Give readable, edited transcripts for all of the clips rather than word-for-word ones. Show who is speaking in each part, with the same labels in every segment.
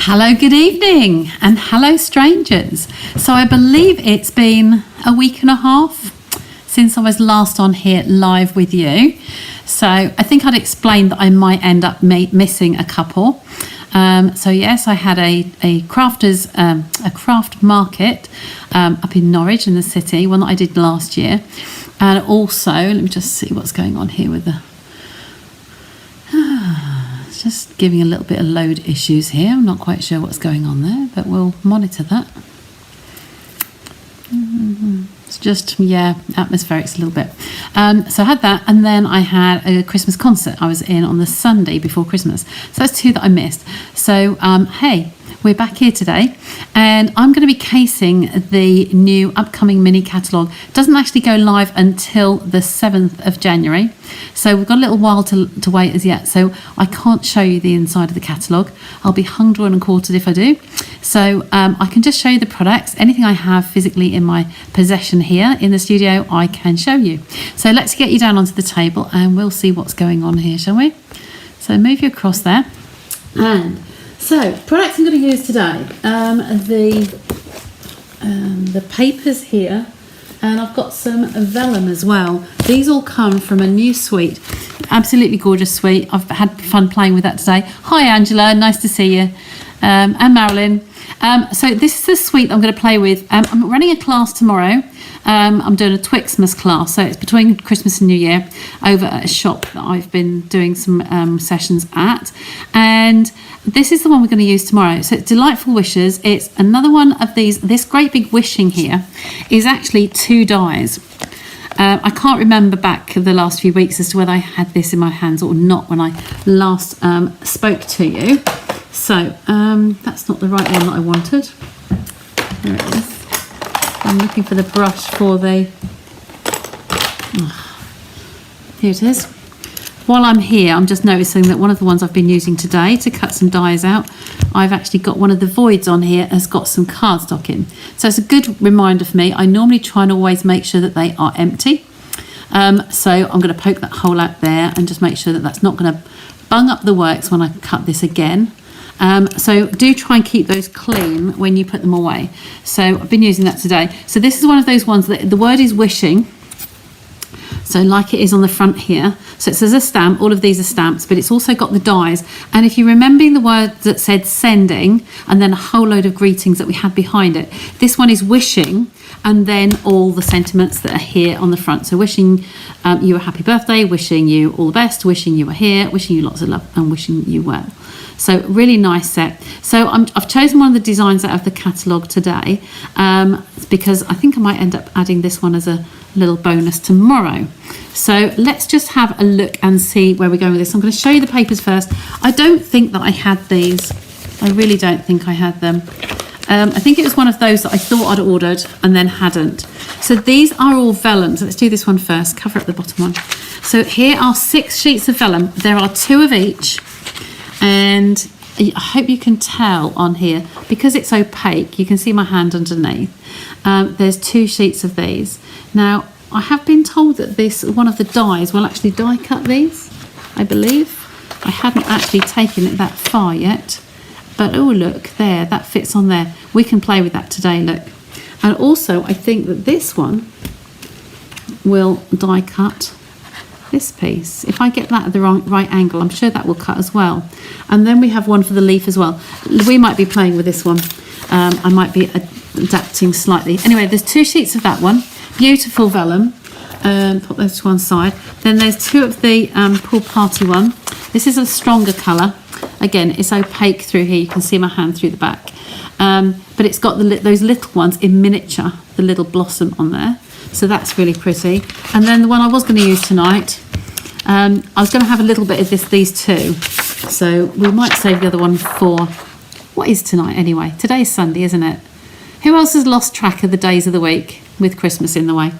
Speaker 1: Hello, good evening, and hello strangers. So I believe it's been a week and a half since I was last on here live with you. So I think I'd explained that I might end up missing a couple. So yes, I had a craft market up in Norwich in the city, one that I did last year. And also, let me just see what's going on here with the... just giving a little bit of load issues here. I'm not quite sure what's going on there, but we'll monitor that. It's just, atmospherics a little bit. So I had that, and then I had a Christmas concert I was in on the Sunday before Christmas. So that's two that I missed. So, hey, we're back here today, and I'm going to be casing the new upcoming mini catalogue. It doesn't actually go live until the 7th of January. So we've got a little while to wait as yet. So I can't show you the inside of the catalogue. I'll be hung, drawn and quartered if I do. So I can just show you the products. Anything I have physically in my possession here in the studio, I can show you. So let's get you down onto the table and we'll see what's going on here, shall we? So move you across there. And so products I'm going to use today, the papers here, and I've got some vellum as well. These all come from a new suite, absolutely gorgeous suite. I've had fun playing with that today. Hi Angela, nice to see you, and Marilyn. So this is the suite I'm going to play with. I'm running a class tomorrow. I'm doing a Twixmas class, so it's between Christmas and New Year over at a shop that I've been doing some sessions at, and this is the one we're going to use tomorrow. So it's Delightful Wishes. It's another one of these. This great big wishing here is actually 2 dies. I can't remember back the last few weeks as to whether I had this in my hands or not when I last spoke to you. So that's not the right one that I wanted. There it is. I'm looking for the brush for the... Here it is. While I'm here, I'm just noticing that one of the ones I've been using today to cut some dies out, I've actually got one of the voids on here has got some cardstock in. So it's a good reminder for me. I normally try and always make sure that they are empty. So I'm going to poke that hole out there and just make sure that that's not going to bung up the works when I cut this again. So do try and keep those clean when you put them away. So I've been using that today. So this is one of those ones that the word is wishing. So like it is on the front here. So it says a stamp, all of these are stamps, but it's also got the dies. And if you're remembering the word that said sending and then a whole load of greetings that we had behind it, this one is wishing and then all the sentiments that are here on the front. So wishing you a happy birthday, wishing you all the best, wishing you are here, wishing you lots of love and wishing you well. So really nice set. So I've chosen one of the designs out of the catalogue today because I think I might end up adding this one as a little bonus tomorrow. So let's just have a look and see where we're going with this. I'm going to show you the papers first. I don't think that I had these. I really don't think I had them. I think it was one of those that I thought I'd ordered and then hadn't. So these are all vellum. So let's do this one first. Cover up the bottom one. So here are 6 sheets of vellum. There are 2 of each. And I hope you can tell on here, because it's opaque, you can see my hand underneath. There's 2 sheets of these. Now, I have been told that this one of the dies will actually die cut these, I believe. I hadn't actually taken it that far yet. But oh, look, there, that fits on there. We can play with that today, look. And also, I think that this one will die cut this piece. If I get that at the right angle, I'm sure that will cut as well. And then we have one for the leaf as well. We might be playing with this one. I might be adapting slightly. Anyway, there's 2 sheets of that one. Beautiful vellum. Put those to one side. Then there's 2 of the pool party one. This is a stronger colour. Again, it's opaque through here. You can see my hand through the back. But it's got those little ones in miniature, the little blossom on there. So that's really pretty. And then the one I was going to use tonight, I was going to have a little bit of these 2. So we might save the other one for... What is tonight anyway? Today's Sunday, isn't it? Who else has lost track of the days of the week with Christmas in the way? I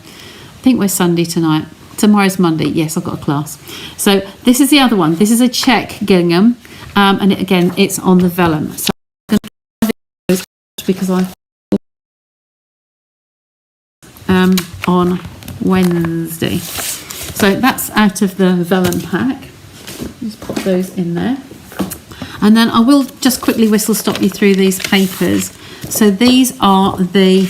Speaker 1: think we're Sunday tonight. Tomorrow's Monday. Yes, I've got a class. So this is the other one. This is a check gingham. And again, it's on the vellum. So I'm going to those because on Wednesday. So that's out of the vellum pack. Just pop those in there. And then I will just quickly whistle stop you through these papers. So these are the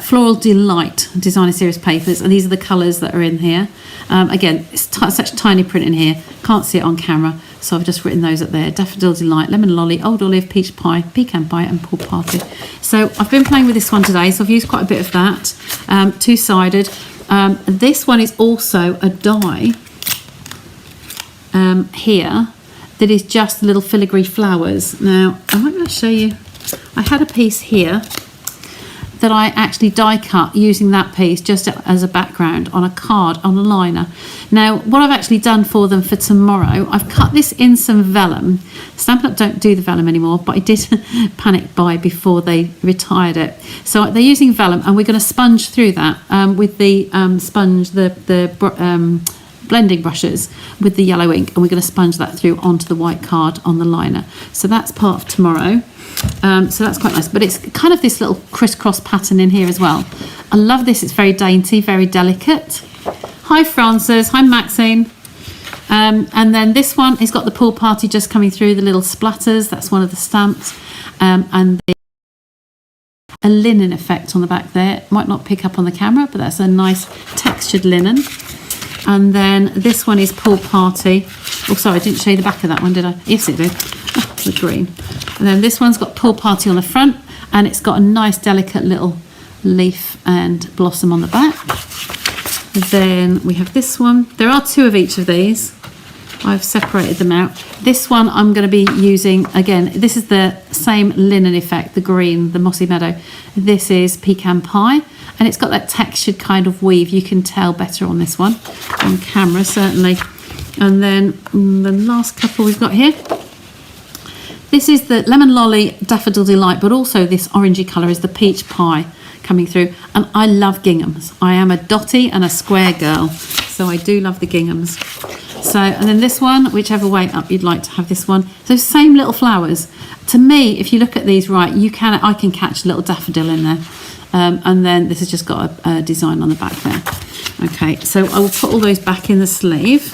Speaker 1: Floral Delight Designer Series papers, and these are the colours that are in here. Again, it's such tiny print in here, can't see it on camera, so I've just written those up there. Daffodil Delight, Lemon Lolly, Old Olive, Peach Pie, Pecan Pie and Pool Party. So I've been playing with this one today, so I've used quite a bit of that, two-sided. This one is also a die here that is just little filigree flowers. Now, I'm going to show you, I had a piece here that I actually die cut using that piece just as a background on a card, on a liner. Now, what I've actually done for them for tomorrow, I've cut this in some vellum. Stampin' Up! Don't do the vellum anymore, but I did panic buy before they retired it. So they're using vellum, and we're going to sponge through that with the sponge, the blending brushes with the yellow ink, and we're going to sponge that through onto the white card on the liner. So that's part of tomorrow. So that's quite nice, but it's kind of this little crisscross pattern in here as well. I love this. It's very dainty, very delicate. Hi Frances, hi Maxine. And then this one has got the Pool Party just coming through, the little splatters. That's one of the stamps, and a linen effect on the back there. Might not pick up on the camera, but that's a nice textured linen. And then this one is Pool Party. Oh, sorry, I didn't show you the back of that one, did I? Yes, it did. Oh, the green. And then this one's got Pool Party on the front, and it's got a nice delicate little leaf and blossom on the back. Then we have this one. There are two of each of these. I've separated them out. This one I'm going to be using, again, this is the same linen effect, the green, the mossy meadow. This is Pecan Pie, and it's got that textured kind of weave. You can tell better on this one, on camera certainly. And then the last couple we've got here. This is the Lemon Lolly Daffodil Delight, but also this orangey colour is the Peach Pie coming through. And I love ginghams. I am a dotty and a square girl, so I do love the ginghams. So, and then this one, whichever way up you'd like to have this one. So same little flowers. To me, if you look at these right, I can catch a little daffodil in there. And then this has just got a design on the back there. Okay, so I will put all those back in the sleeve.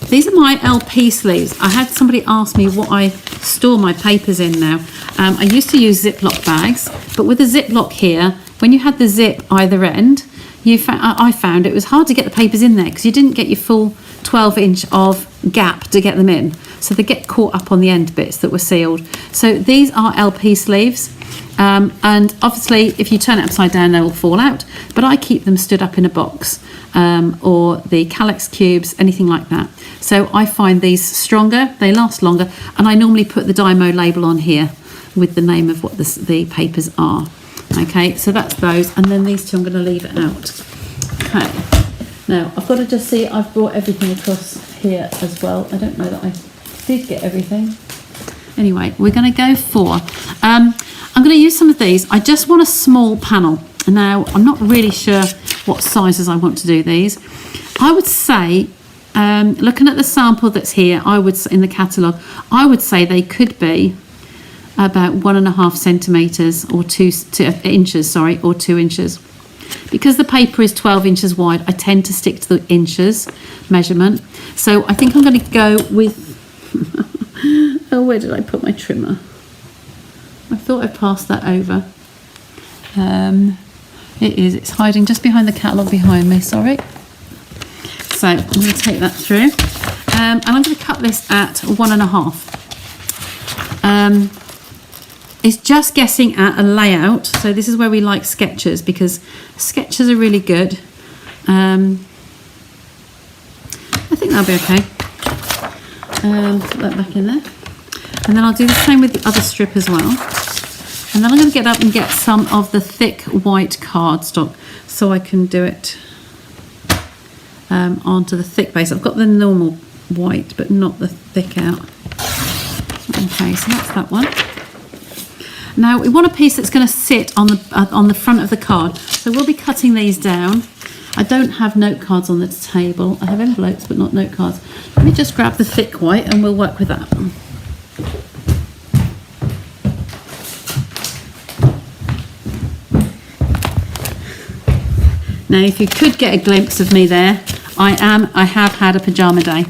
Speaker 1: These are my LP sleeves. I had somebody ask me what I store my papers in now. I used to use Ziploc bags, but with the Ziploc here, when you had the zip either end, I found it was hard to get the papers in there because you didn't get your full 12-inch of gap to get them in. So they get caught up on the end bits that were sealed. So these are LP sleeves. And obviously, if you turn it upside down, they will fall out. But I keep them stood up in a box, or the Calyx cubes, anything like that. So I find these stronger, they last longer, and I normally put the Dymo label on here with the name of what the papers are. Okay, so that's those, and then these two I'm going to leave it out. Okay, now I've got to just see I've brought everything across here as well. I don't know that I did get everything. Anyway, we're going to go for, I'm going to use some of these. I just want a small panel. Now, I'm not really sure what sizes I want to do these. I would say, looking at the sample that's here, in the catalogue, I would say they could be about 1.5 centimetres or 2 inches, or 2 inches. Because the paper is 12 inches wide, I tend to stick to the inches measurement. So I think I'm going to go with, oh, where did I put my trimmer? I thought I passed that over. It's hiding just behind the catalogue behind me, sorry. So I'm going to take that through. And I'm going to cut this at 1.5. It's just guessing at a layout. So this is where we like sketches, because sketches are really good. I think that'll be okay. Put that back in there. And then I'll do the same with the other strip as well. And then I'm going to get up and get some of the thick white cardstock so I can do it onto the thick base. I've got the normal white, but not the thick out. Okay, so that's that one. Now we want a piece that's going to sit on the front of the card. So we'll be cutting these down. I don't have note cards on the table. I have envelopes, but not note cards. Let me just grab the thick white and we'll work with that. Now, if you could get a glimpse of me there, I have had a pyjama day.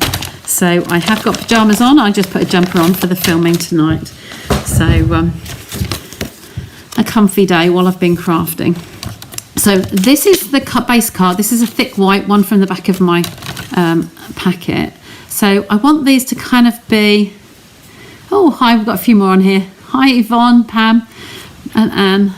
Speaker 1: So I have got pyjamas on. I just put a jumper on for the filming tonight. So a comfy day while I've been crafting. So this is the base card. This is a thick white one from the back of my packet. So I want these to kind of be... Oh, hi, we've got a few more on here. Hi, Yvonne, Pam, and Anne.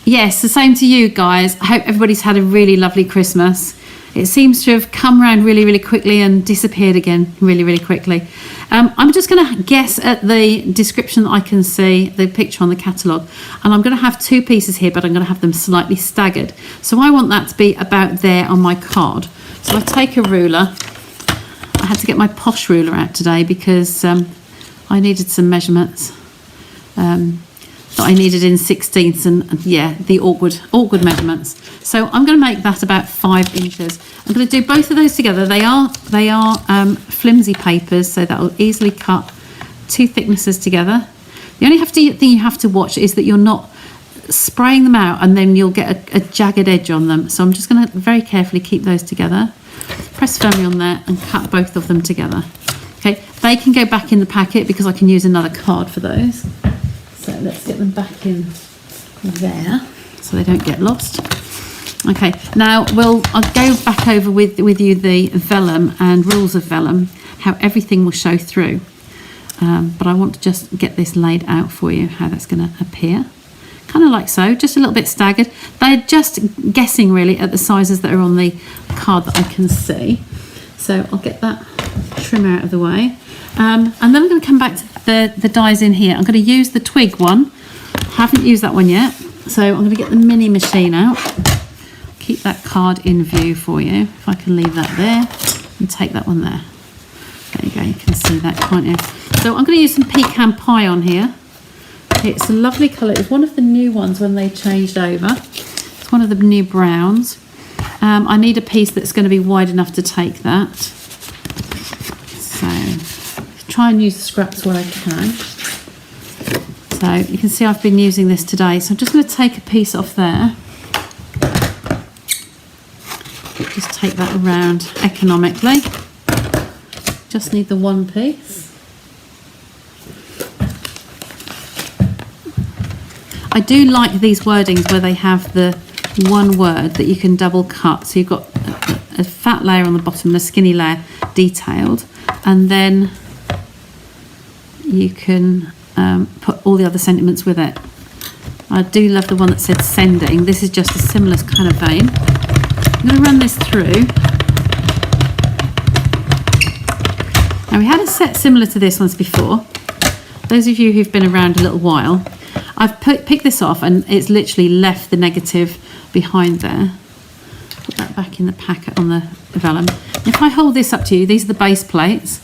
Speaker 1: Yes, the same to you guys. I hope everybody's had a really lovely Christmas. It seems to have come around really, really quickly and disappeared again really, really quickly. I'm just going to guess at the description that I can see, the picture on the catalogue. And I'm going to have two pieces here, but I'm going to have them slightly staggered. So I want that to be about there on my card. So I take a ruler. I had to get my posh ruler out today because I needed some measurements that I needed in 16ths and yeah, the awkward measurements. So I'm going to make that about 5 inches. I'm going to do both of those together. They are flimsy papers, so that will easily cut 2 thicknesses together. The only thing you have to watch is that you're not spraying them out and then you'll get a jagged edge on them. So I'm just going to very carefully keep those together. Press firmly on there and cut both of them together. Okay, they can go back in the packet because I can use another card for those. So let's get them back in there so they don't get lost. Okay, now I'll go back over with you the vellum and rules of vellum, how everything will show through. But I want to just get this laid out for you, how that's going to appear. Kind of like so, just a little bit staggered. They're just guessing really at the sizes that are on the card that I can see. So I'll get that trim out of the way. And then I'm going to come back to the dies in here. I'm going to use the twig one. Haven't used that one yet. So I'm going to get the mini machine out. Keep that card in view for you. If I can leave that there and take that one there. There you go, you can see that, can't you? So I'm going to use some pecan pie on here. It's a lovely colour. It's one of the new ones when they changed over. It's one of the new browns. I need a piece that's going to be wide enough to take that. So try and use the scraps where I can. So you can see I've been using this today. So I'm just going to take a piece off there. Just take that around economically. Just need the one piece. I do like these wordings where they have the one word that you can double cut. So you've got a fat layer on the bottom and a skinny layer detailed, and then you can put all the other sentiments with it. I do love the one that said sending. This is just a similar kind of vein. I'm going to run this through. Now we had a set similar to this once before. Those of you who've been around a little while, I've picked this off and it's literally left the negative behind there. Put that back in the packet on the vellum. If I hold this up to you, these are the base plates.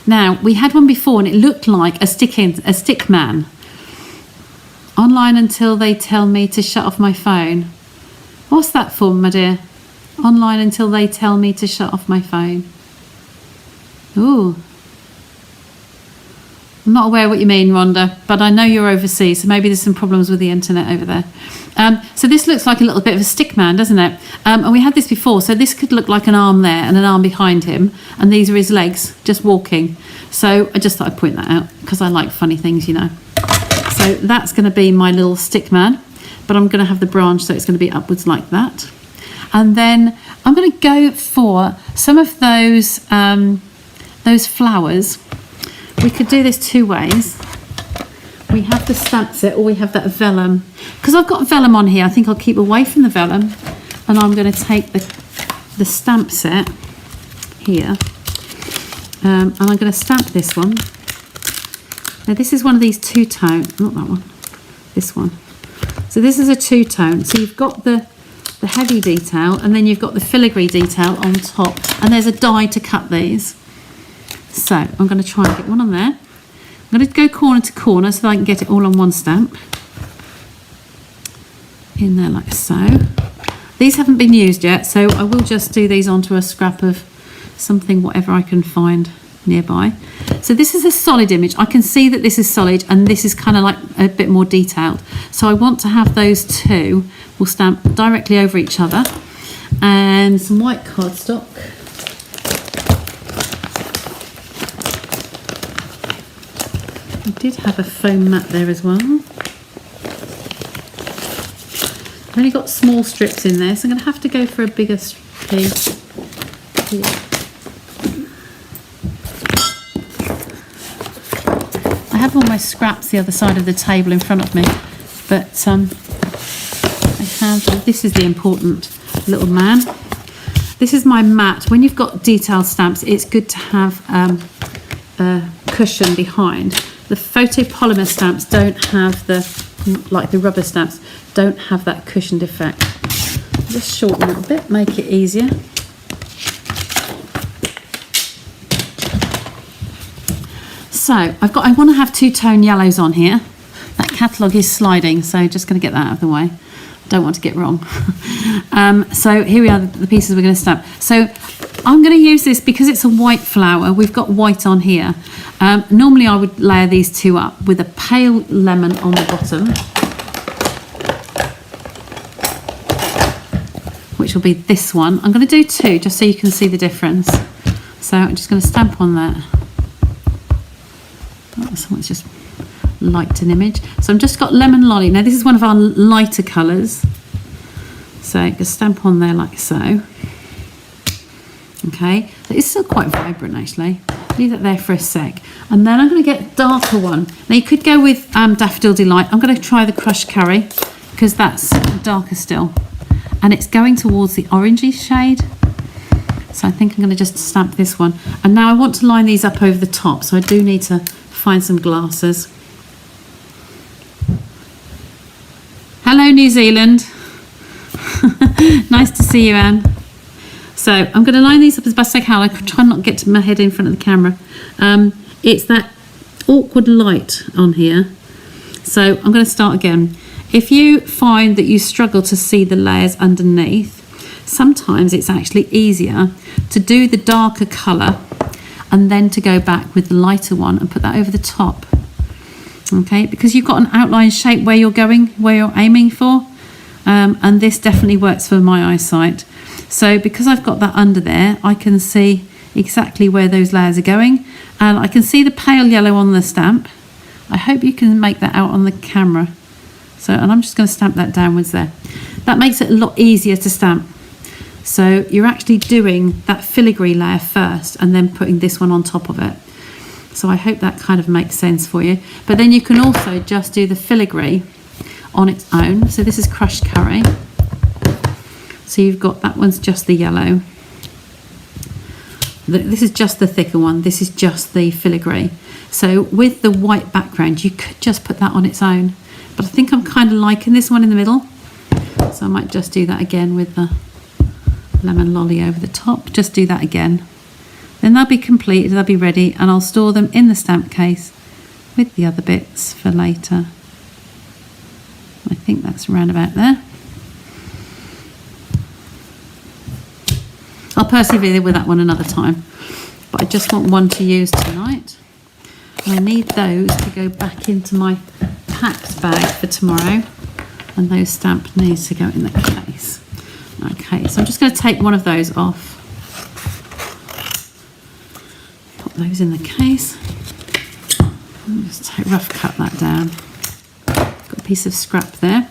Speaker 1: Now, we had one before and it looked like a stick man. Online until they tell me to shut off my phone. What's that for, my dear? Online until they tell me to shut off my phone. Ooh. I'm not aware what you mean, Rhonda, but I know you're overseas, so maybe there's some problems with the internet over there. So this looks like a little bit of a stick man, doesn't it? And we had this before, so this could look like an arm there and an arm behind him, and these are his legs, just walking. So I just thought I'd point that out, because I like funny things, you know. So that's going to be my little stick man, but I'm going to have the branch, so it's going to be upwards like that. And then I'm going to go for some of those flowers. We could do this 2 ways. We have the stamp set, or we have that vellum. Because I've got vellum on here, I think I'll keep away from the vellum, and I'm going to take the stamp set here, and I'm going to stamp this one. Now this is one of these 2-tone, not that one, this one. So this is a 2-tone. So you've got the heavy detail, and then you've got the filigree detail on top, and there's a die to cut these. So I'm going to try and get one on there. I'm going to go corner to corner so that I can get it all on one stamp. In there like so. These haven't been used yet, so I will just do these onto a scrap of something, whatever I can find nearby. So this is a solid image. I can see that this is solid and this is kind of like a bit more detailed. So I want to have those two. We'll stamp directly over each other. And some white cardstock. I did have a foam mat there as well. I've only got small strips in there, so I'm going to have to go for a bigger piece. Here. I have all my scraps the other side of the table in front of me, but I have, this is the important little man. This is my mat. When you've got detailed stamps, it's good to have a cushion behind. The photopolymer stamps don't have like the rubber stamps, don't have that cushioned effect. Just shorten it a bit, make it easier. So I want to have two-tone yellows on here. That catalogue is sliding, so just going to get that out of the way. Don't want to get wrong. So here we are, the pieces we're going to stamp. So I'm going to use this because it's a white flower. We've got white on here. Normally I would layer these two up with a pale lemon on the bottom, which will be this one. I'm going to do two just so you can see the difference. So I'm just going to stamp on that. Oh, someone's just liked an image. So I've just got lemon lolly. Now this is one of our lighter colours. So just stamp on there like so. Okay, so it's still quite vibrant actually. Leave that there for a sec. And then I'm going to get a darker one. Now you could go with Daffodil Delight. I'm going to try the Crushed Curry because that's darker still. And it's going towards the orangey shade. So I think I'm going to just stamp this one. And now I want to line these up over the top. So I do need to find some glasses. Hello, New Zealand. Nice to see you, Anne. So I'm going to line these up as best I can. I try not to get my head in front of the camera. It's that awkward light on here. So I'm going to start again. If you find that you struggle to see the layers underneath, sometimes it's actually easier to do the darker colour and then to go back with the lighter one and put that over the top. Okay, because you've got an outline shape where you're going, where you're aiming for. And this definitely works for my eyesight. So because I've got that under there, I can see exactly where those layers are going. And I can see the pale yellow on the stamp. I hope you can make that out on the camera. So, and I'm just going to stamp that downwards there. That makes it a lot easier to stamp. So you're actually doing that filigree layer first and then putting this one on top of it. So I hope that kind of makes sense for you. But then you can also just do the filigree on its own. So this is Crushed Curry. So you've got, that one's just the yellow. This is just the thicker one. This is just the filigree. So with the white background, you could just put that on its own. But I think I'm kind of liking this one in the middle. So I might just do that again with the lemon lolly over the top. Just do that again. Then they'll be completed, they'll be ready, and I'll store them in the stamp case with the other bits for later. I think that's around about there. I'll persevere with that one another time, but I just want one to use tonight. I need those to go back into my packed bag for tomorrow, and those stamp needs to go in the case. Okay, so I'm just going to take one of those off. Put those in the case. And just rough cut that down. Got a piece of scrap there.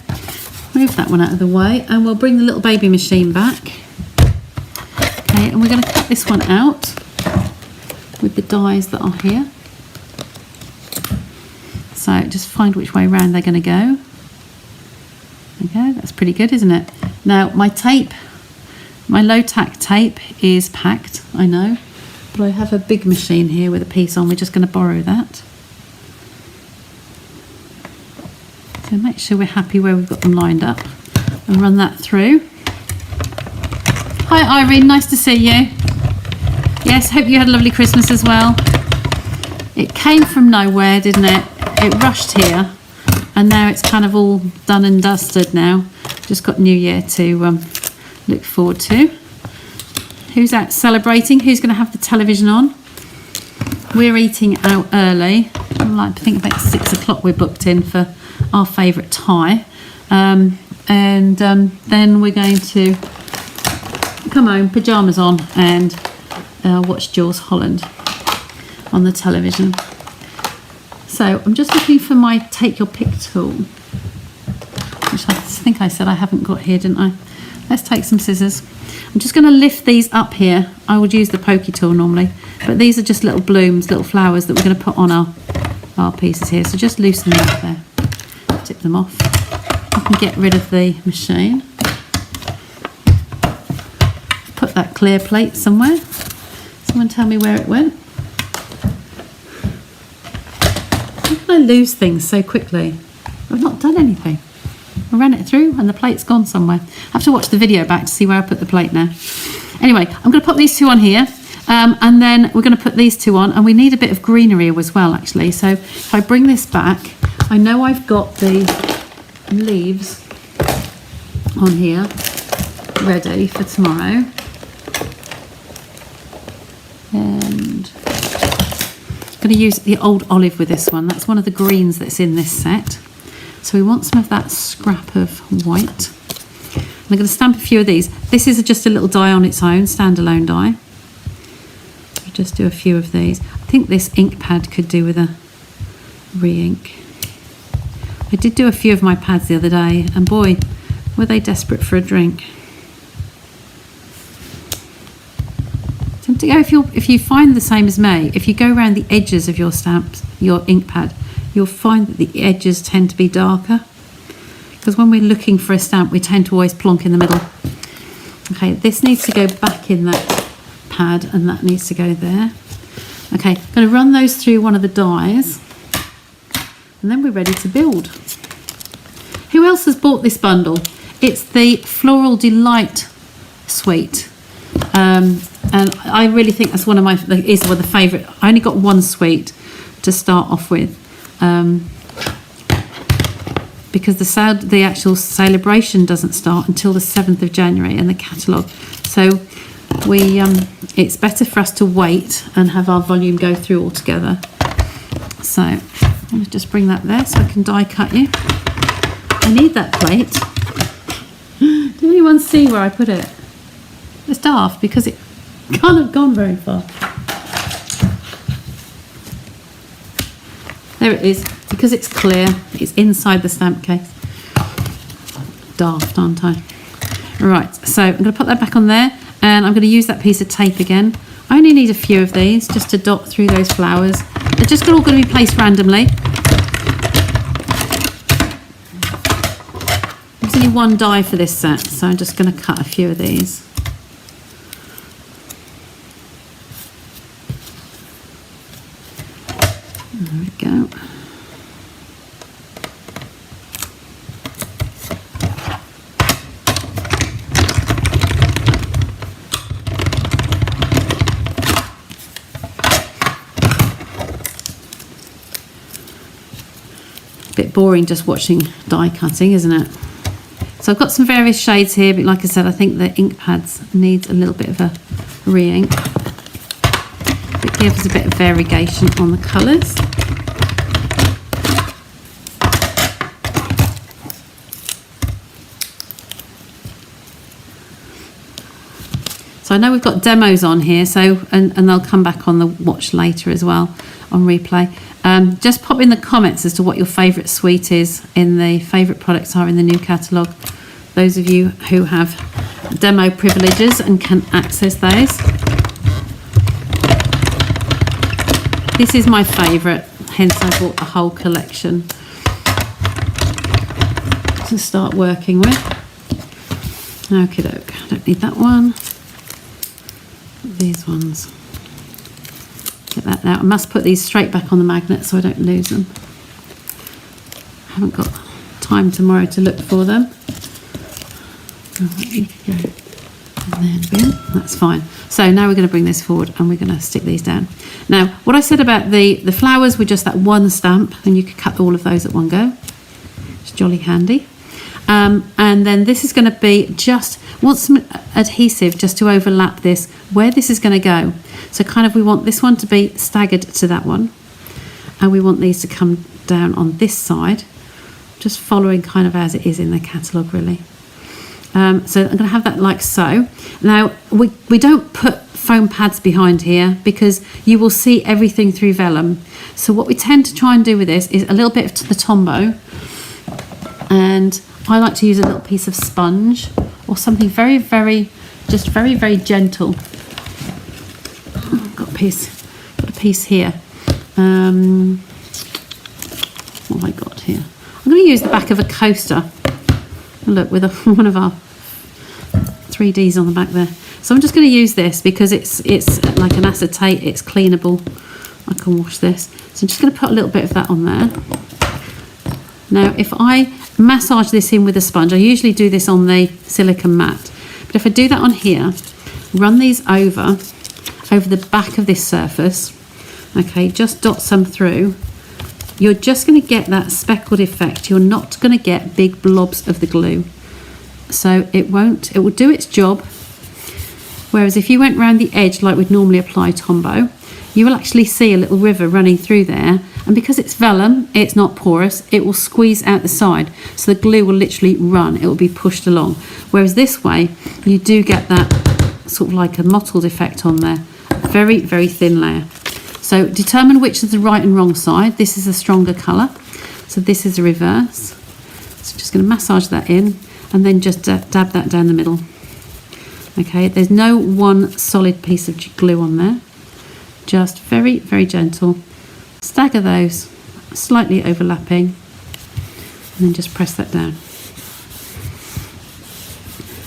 Speaker 1: Move that one out of the way, and we'll bring the little baby machine back. Okay, and we're going to cut this one out with the dies that are here. So just find which way round they're going to go. Okay, that's pretty good, isn't it? Now my tape, my low tack tape is packed, I know, but I have a big machine here with a piece on. We're just going to borrow that. So make sure we're happy where we've got them lined up and run that through. Hi Irene, nice to see you. Yes, hope you had a lovely Christmas as well. It came from nowhere, didn't it? It rushed here, and now it's kind of all done and dusted now. Just got New Year to look forward to. Who's out celebrating? Who's going to have the television on? We're eating out early. I think about 6 o'clock we're booked in for our favourite Thai. Then we're going to come home, pyjamas on, and watch Jules Holland on the television. So I'm just looking for my take your pick tool, which I think I said I haven't got here, didn't I? Let's take some scissors. I'm just going to lift these up here. I would use the pokey tool normally, but these are just little blooms, little flowers that we're going to put on our pieces here. So just loosen them up there, tip them off. I can get rid of the machine. Put that clear plate somewhere. Someone tell me where it went. How can I lose things so quickly? I've not done anything. I ran it through and the plate's gone somewhere. I have to watch the video back to see where I put the plate now. Anyway, I'm going to put these two on here, and then we're going to put these two on, and we need a bit of greenery as well, actually. So if I bring this back, I know I've got the leaves on here ready for tomorrow. And I'm going to use the old olive with this one. That's one of the greens that's in this set. So we want some of that scrap of white. I'm going to stamp a few of these. This is just a little die on its own, standalone die. I'll just do a few of these. I think this ink pad could do with a re-ink. I did do a few of my pads the other day, and boy, were they desperate for a drink. To go, if you find the same as me, if you go around the edges of your stamps, your ink pad, you'll find that the edges tend to be darker, because when we're looking for a stamp we tend to always plonk in the middle. Okay, this needs to go back in that pad and that needs to go there. Okay, I'm going to run those through one of the dies and then we're ready to build. Who else has bought this bundle? It's the Floral Delight suite. And I really think that's one of the favourite. I only got one suite to start off with, because the actual celebration doesn't start until the 7th of January in the catalogue. So it's better for us to wait and have our volume go through all together. So I'm going to just bring that there so I can die cut you. I need that plate. Did anyone see where I put it? It's daft because it can't have gone very far. There it is. Because it's clear, it's inside the stamp case. Daft, aren't I? Right, so I'm going to put that back on there and I'm going to use that piece of tape again. I only need a few of these just to dot through those flowers. They're just all going to be placed randomly. There's only one die for this set, so I'm just going to cut a few of these. There we go. Bit boring just watching die cutting, isn't it? So I've got some various shades here, but like I said, I think the ink pads need a little bit of a re-ink. It gives a bit of variegation on the colours. So I know we've got demos on here, so and they'll come back on the watch later as well on replay. Just pop in the comments as to what your favourite suite is in the favourite products are in the new catalogue. Those of you who have demo privileges and can access those. This is my favourite, hence I bought the whole collection to start working with. Okie doke, I don't need that one. These ones. Get that out. I must put these straight back on the magnet so I don't lose them. I haven't got time tomorrow to look for them. And then that's fine. So now we're going to bring this forward and we're going to stick these down. Now, what I said about the flowers were just that one stamp, and you could cut all of those at one go. It's jolly handy. And then this is going to be just, want some adhesive just to overlap this, where this is going to go. So kind of we want this one to be staggered to that one. And we want these to come down on this side, just following kind of as it is in the catalogue really. So I'm going to have that like so. Now we don't put foam pads behind here because you will see everything through vellum. So what we tend to try and do with this is a little bit of the Tombow, and I like to use a little piece of sponge or something very, very, just very, very gentle. Got a piece here. What have I got here? I'm going to use the back of a coaster. Look, with one of our 3Ds on the back there. So I'm just going to use this because it's like an acetate, it's cleanable. I can wash this. So I'm just going to put a little bit of that on there. Now, if I massage this in with a sponge, I usually do this on the silicone mat, but if I do that on here, run these over the back of this surface, okay, just dot some through, you're just going to get that speckled effect. You're not going to get big blobs of the glue. So it will do its job. Whereas if you went round the edge like we'd normally apply Tombow, you will actually see a little river running through there. And because it's vellum, it's not porous, it will squeeze out the side. So the glue will literally run, it will be pushed along. Whereas this way, you do get that sort of like a mottled effect on there. Very, very thin layer. So determine which is the right and wrong side. This is a stronger colour. So this is the reverse. So just going to massage that in and then just dab that down the middle. Okay, there's no one solid piece of glue on there. Just very, very gentle. Stagger those, slightly overlapping, and then just press that down.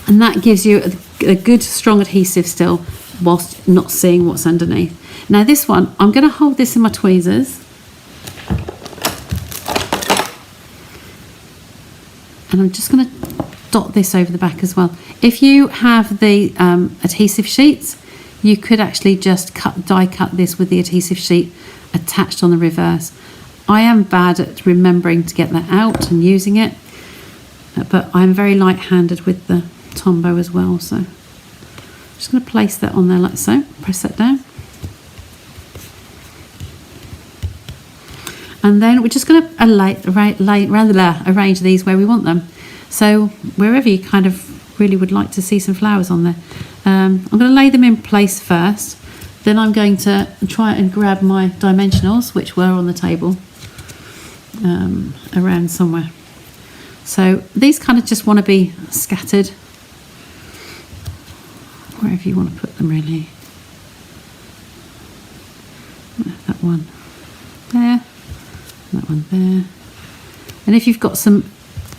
Speaker 1: And that gives you a good strong adhesive still, whilst not seeing what's underneath. Now this one, I'm going to hold this in my tweezers. And I'm just going to dot this over the back as well. If you have the adhesive sheets, you could actually just die cut this with the adhesive sheet attached on the reverse. I am bad at remembering to get that out and using it, but I'm very light-handed with the Tombow as well. So I'm just going to place that on there like so. Press that down. And then we're just going to arrange these where we want them. So wherever you kind of really would like to see some flowers on there. I'm going to lay them in place first. Then I'm going to try and grab my dimensionals, which were on the table, around somewhere. So these kind of just want to be scattered wherever you want to put them, really. That one there, that one there. And if you've got some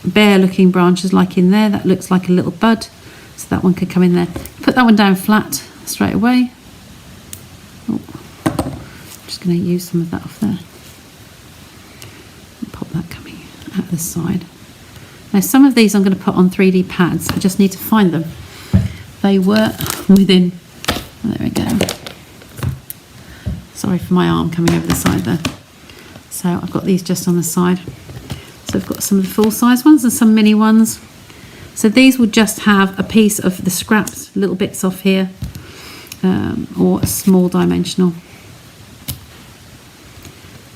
Speaker 1: bare looking branches like in there, that looks like a little bud, so that one could come in there. Put that one down flat straight away. Oh, I'm just going to use some of that off there. Pop that coming out the side. Now some of these I'm going to put on 3D pads. I just need to find them. They were within, there we go. Sorry for my arm coming over the side there. So I've got these just on the side. So I've got some of the full size ones and some mini ones. So these will just have a piece of the scraps, little bits off here, or a small dimensional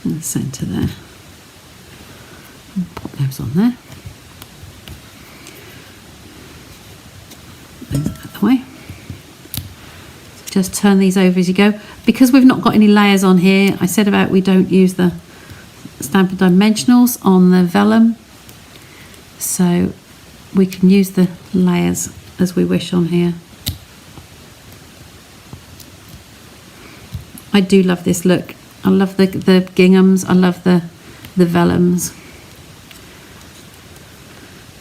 Speaker 1: in the centre there. And pop those on there. Those out the way. Just turn these over as you go. Because we've not got any layers on here, I said about we don't use the Stampin' Dimensionals on the vellum, so we can use the layers as we wish on here. I do love this look. I love the ginghams, I love the vellums.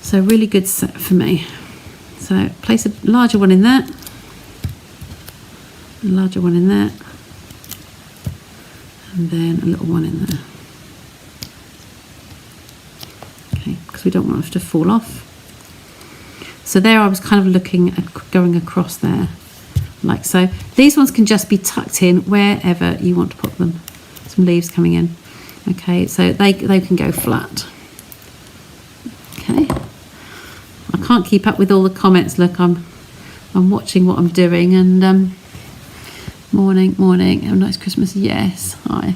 Speaker 1: So really good set for me. So place a larger one in there, a larger one in there, and then a little one in there. Okay, because we don't want it to fall off. So there I was kind of looking at going across there, like so. These ones can just be tucked in wherever you want to put them. Some leaves coming in. Okay, so they can go flat. Okay. I can't keep up with all the comments. Look, I'm watching what I'm doing, and morning, have a nice Christmas. Yes, hi.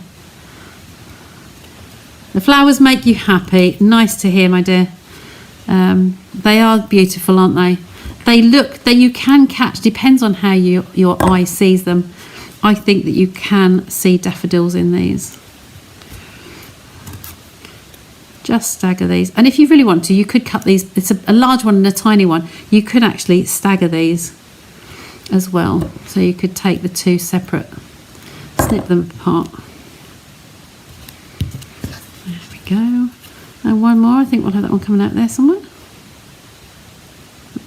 Speaker 1: The flowers make you happy. Nice to hear, my dear. They are beautiful, aren't they? that you can catch, depends on how your eye sees them. I think that you can see daffodils in these. Just stagger these, and if you really want to, you could cut these. It's a large one and a tiny one. You could actually stagger these as well, so you could take the two separate, snip them apart. There we go. And one more. I think we'll have that one coming out there somewhere.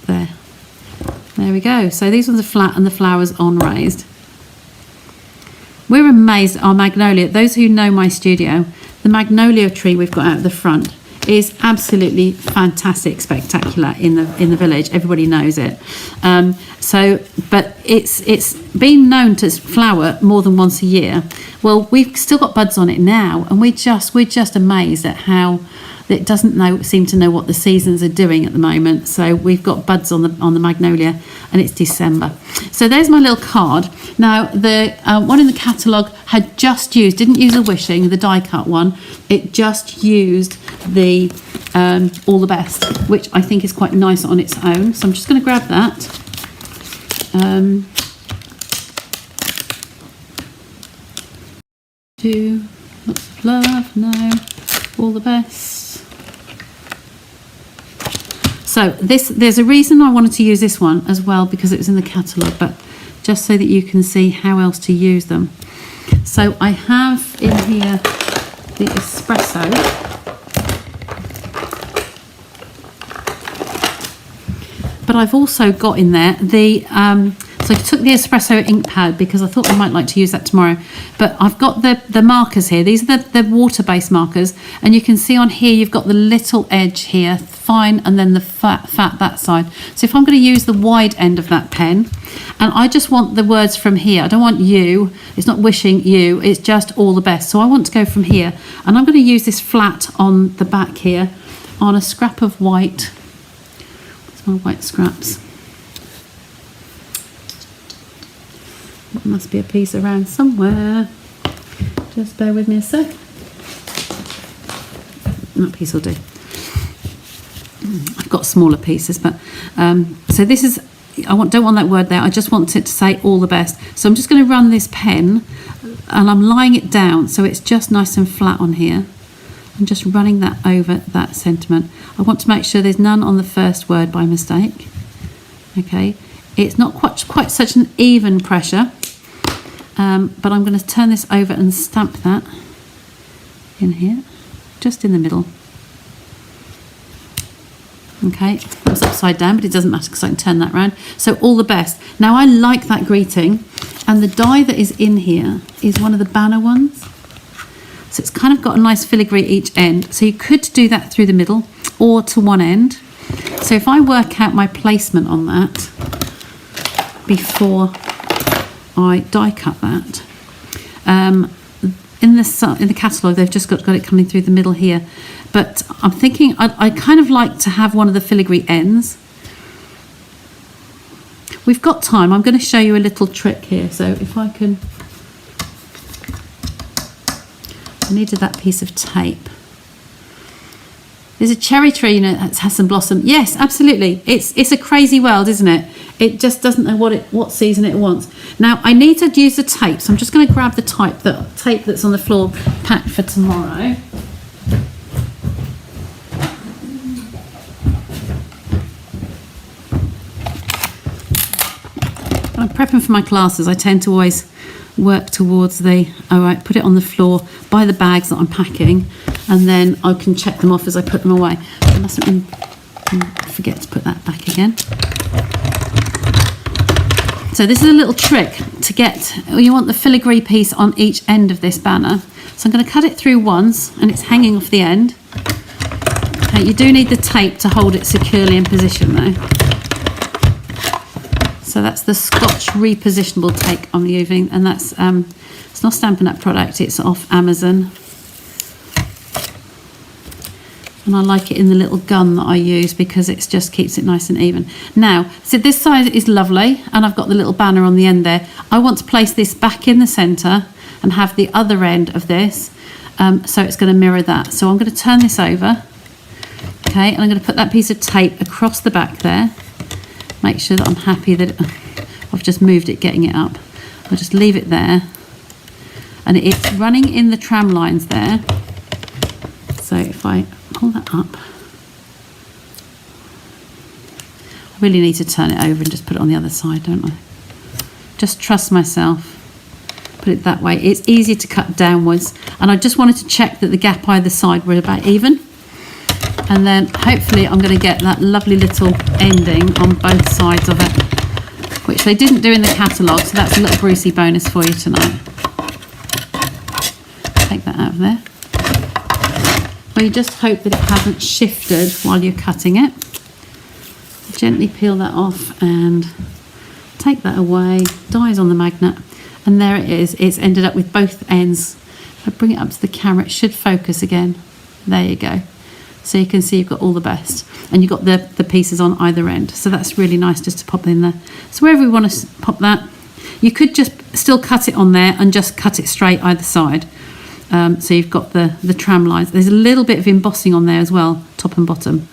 Speaker 1: There we go. So these ones are flat and the flowers on raised. We're amazed at our magnolia. Those who know my studio, the magnolia tree we've got out the front is absolutely fantastic, spectacular in the village. Everybody knows it. But it's been known to flower more than once a year. Well, we've still got buds on it now, and we're just amazed at how it doesn't seem to know what the seasons are doing at the moment. So we've got buds on the magnolia, and it's December. So there's my little card. Now the one in the catalogue had just used, didn't use a wishing, the die cut one. It just used the all the best, which I think is quite nice on its own. So I'm just going to grab that. Do lots of love, no, all the best. So there's a reason I wanted to use this one as well, because it was in the catalogue, but just so that you can see how else to use them. So I have in here the espresso. But I've also got in there the so I took the espresso ink pad because I thought I might like to use that tomorrow. But I've got the markers here. These are the water-based markers. And you can see on here you've got the little edge here, fine, and then the fat that side. So if I'm going to use the wide end of that pen, and I just want the words from here. I don't want you. It's not wishing you. It's just all the best. So I want to go from here. And I'm going to use this flat on the back here on a scrap of white. Where's my white scraps? There must be a piece around somewhere. Just bear with me a sec. That piece will do. I've got smaller pieces, but so this is, don't want that word there. I just want it to say all the best. So I'm just going to run this pen, and I'm lying it down so it's just nice and flat on here. I'm just running that over that sentiment. I want to make sure there's none on the first word by mistake. Okay, it's not quite such an even pressure. But I'm going to turn this over and stamp that in here, just in the middle. Okay, that was upside down, but it doesn't matter because I can turn that around. So all the best. Now I like that greeting, and the die that is in here is one of the banner ones. So it's kind of got a nice filigree each end. So you could do that through the middle or to one end. So if I work out my placement on that before I die cut that. In the catalogue, they've just got it coming through the middle here. But I'm thinking I kind of like to have one of the filigree ends. We've got time. I'm going to show you a little trick here. So if I can... I needed that piece of tape. There's a cherry tree, you know, that has some blossom. Yes, absolutely. It's a crazy world, isn't it? It just doesn't know what season it wants. Now I need to use the tape, so I'm just going to grab the tape that's on the floor, packed for tomorrow. When I'm prepping for my classes, I tend to always work towards put it on the floor by the bags that I'm packing, and then I can check them off as I put them away. I mustn't forget to put that back again. So this is a little trick to get, you want the filigree piece on each end of this banner. So I'm going to cut it through once, and it's hanging off the end. Okay, you do need the tape to hold it securely in position though. So that's the Scotch repositionable tape I'm using, and that's it's not Stampin' Up product, it's off Amazon. And I like it in the little gun that I use because it just keeps it nice and even. Now, so this side is lovely, and I've got the little banner on the end there. I want to place this back in the centre and have the other end of this, so it's going to mirror that. So I'm going to turn this over, okay, and I'm going to put that piece of tape across the back there. Make sure that I'm happy that I've just moved it, getting it up. I'll just leave it there. And it's running in the tram lines there. So if I pull that up, I really need to turn it over and just put it on the other side, don't I? Just trust myself. Put it that way. It's easier to cut downwards. And I just wanted to check that the gap either side were about even. And then hopefully I'm going to get that lovely little ending on both sides of it, which they didn't do in the catalogue, so that's a little Brucey bonus for you tonight. Take that out of there. Well, you just hope that it hasn't shifted while you're cutting it. Gently peel that off and take that away. Dies on the magnet. And there it is. It's ended up with both ends. If I bring it up to the camera, it should focus again. There you go. So you can see you've got all the best. And you've got the pieces on either end. So that's really nice just to pop in there. So wherever you want to pop that, you could just still cut it on there and just cut it straight either side. So you've got the tram lines. There's a little bit of embossing on there as well, top and bottom.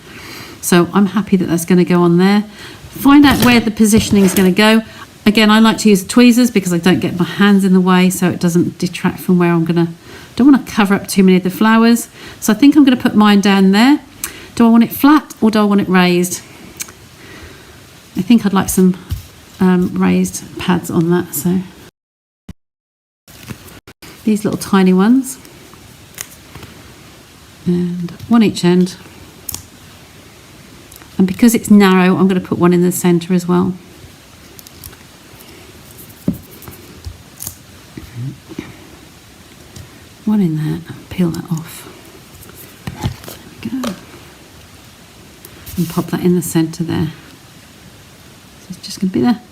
Speaker 1: So I'm happy that that's going to go on there. Find out where the positioning is going to go. Again, I like to use tweezers because I don't get my hands in the way, so it doesn't detract from where I'm going to. Don't want to cover up too many of the flowers. So I think I'm going to put mine down there. Do I want it flat or do I want it raised? I think I'd like some raised pads on that. So these little tiny ones, and one each end. And because it's narrow, I'm going to put one in the centre as well. One in there, peel that off. There we go. And pop that in the centre there. So it's just going to be there.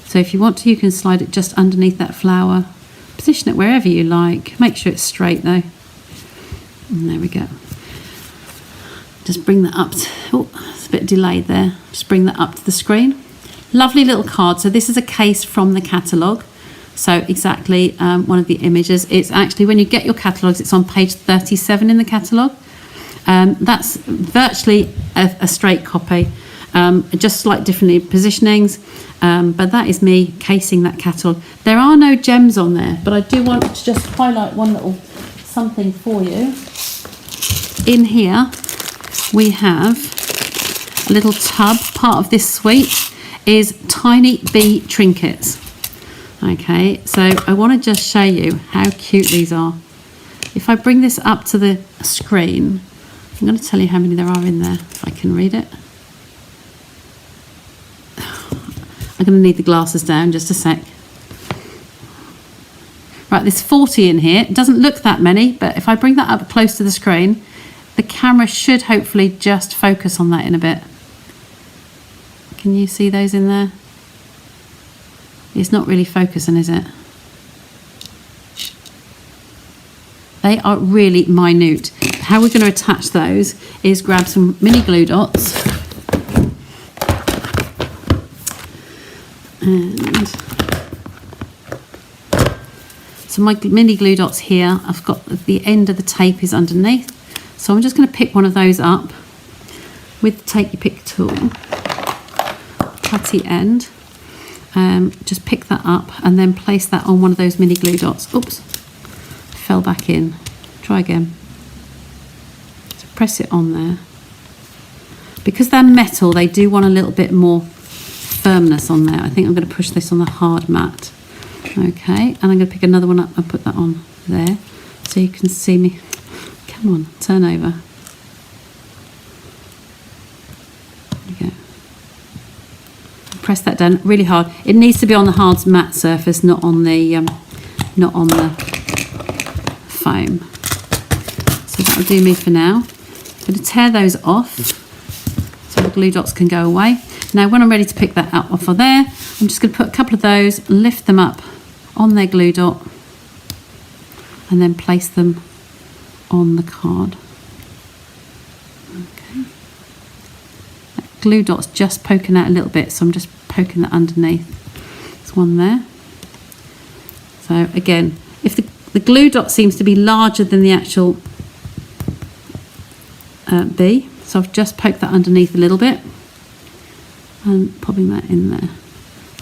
Speaker 1: So if you want to, you can slide it just underneath that flower. Position it wherever you like. Make sure it's straight though. And there we go. Just bring that up. Oh, it's a bit delayed there. Just bring that up to the screen. Lovely little card. So this is a case from the catalogue. So exactly one of the images. It's actually, when you get your catalogues, it's on page 37 in the catalogue. That's virtually a straight copy, just slight different positionings. But that is me casing that catalogue. There are no gems on there, but I do want to just highlight one little something for you. In here, we have a little tub. Part of this suite is tiny bee trinkets. Okay, so I want to just show you how cute these are. If I bring this up to the screen, I'm going to tell you how many there are in there, if I can read it. I'm going to need the glasses down just a sec. Right, there's 40 in here. It doesn't look that many, but if I bring that up close to the screen, the camera should hopefully just focus on that in a bit. Can you see those in there? It's not really focusing, is it? They are really minute. How we're going to attach those is grab some mini glue dots. And so my mini glue dots here, I've got the end of the tape is underneath. So I'm just going to pick one of those up with the take your pick tool, cutty end. Just pick that up and then place that on one of those mini glue dots. Oops, fell back in. Try again. So press it on there. Because they're metal, they do want a little bit more firmness on there. I think I'm going to push this on the hard mat. Okay, and I'm going to pick another one up and put that on there so you can see me. Come on, turn over. There you go. Press that down really hard. It needs to be on the hard matte surface, not on the foam. So that'll do me for now. I'm going to tear those off so the glue dots can go away. Now when I'm ready to pick that up off of there, I'm just going to put a couple of those, lift them up on their glue dot and then place them on the card. Okay. That glue dot's just poking out a little bit, so I'm just poking that underneath. There's one there. So again, if the glue dot seems to be larger than the actual bee, so I've just poked that underneath a little bit. and popping that in there,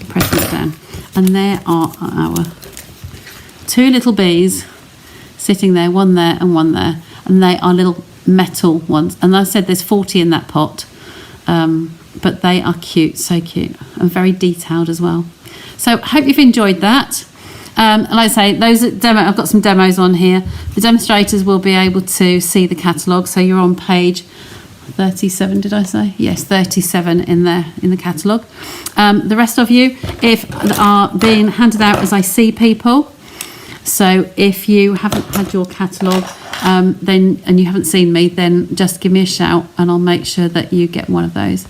Speaker 1: pressing it down. And there are our 2 little bees sitting there, one there and one there, and they are little metal ones. And I said there's 40 in that pot, but they are cute, so cute, and very detailed as well. So hope you've enjoyed that. And like I say, I've got some demos on here. The demonstrators will be able to see the catalogue. So you're on page 37, did I say? Yes, 37 in there in the catalogue. The rest of you, are being handed out as I see people. So if you haven't had your catalogue, and you haven't seen me, then just give me a shout and I'll make sure that you get one of those.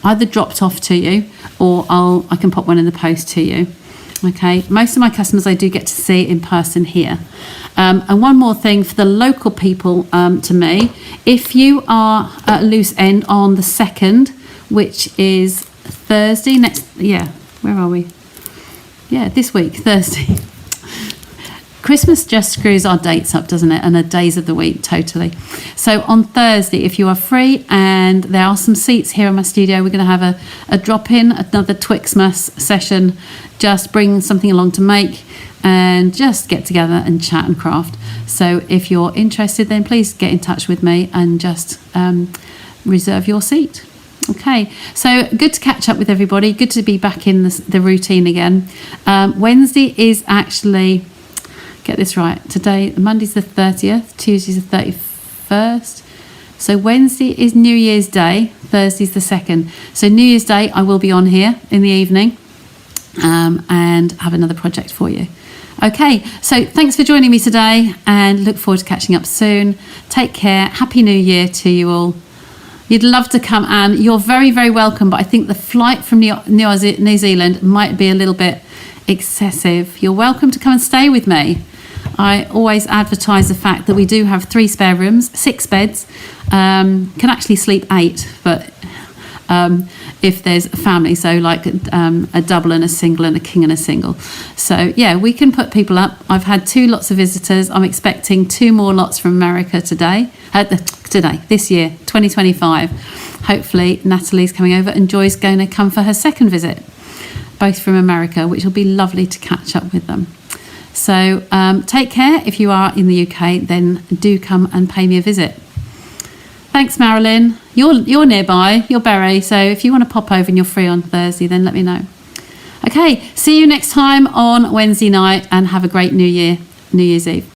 Speaker 1: Either dropped off to you, or I can pop one in the post to you. Okay, most of my customers I do get to see in person here. And one more thing for the local people to me, if you are at a loose end on the 2nd, which is Thursday where are we? Yeah, this week, Thursday. Christmas just screws our dates up, doesn't it? And the days of the week, totally. So on Thursday, if you are free, and there are some seats here in my studio, we're going to have a drop-in, another Twixmas session. Just bring something along to make and just get together and chat and craft. So if you're interested, then please get in touch with me and just reserve your seat. Okay, so good to catch up with everybody. Good to be back in the routine again. Wednesday is actually... Get this right. Today, Monday's the 30th, Tuesday's the 31st. So Wednesday is New Year's Day, Thursday's the 2nd. So New Year's Day, I will be on here in the evening and have another project for you. Okay, so thanks for joining me today and look forward to catching up soon. Take care. Happy New Year to you all. You'd love to come, and you're very, very welcome. But I think the flight from New Zealand might be a little bit excessive. You're welcome to come and stay with me. I always advertise the fact that we do have 3 spare rooms, 6 beds, can actually sleep 8, but if there's a family, so like a double and a single and a king and a single. So yeah, we can put people up. I've had 2 lots of visitors. I'm expecting 2 more lots from America this year, 2025. Hopefully Natalie's coming over and Joy's going to come for her 2nd visit, both from America, which will be lovely to catch up with them. So take care. If you are in the UK, then do come and pay me a visit. Thanks, Marilyn. You're nearby. You're Bury. So if you want to pop over and you're free on Thursday, then let me know. Okay, see you next time on Wednesday night, and have a great New Year's Eve.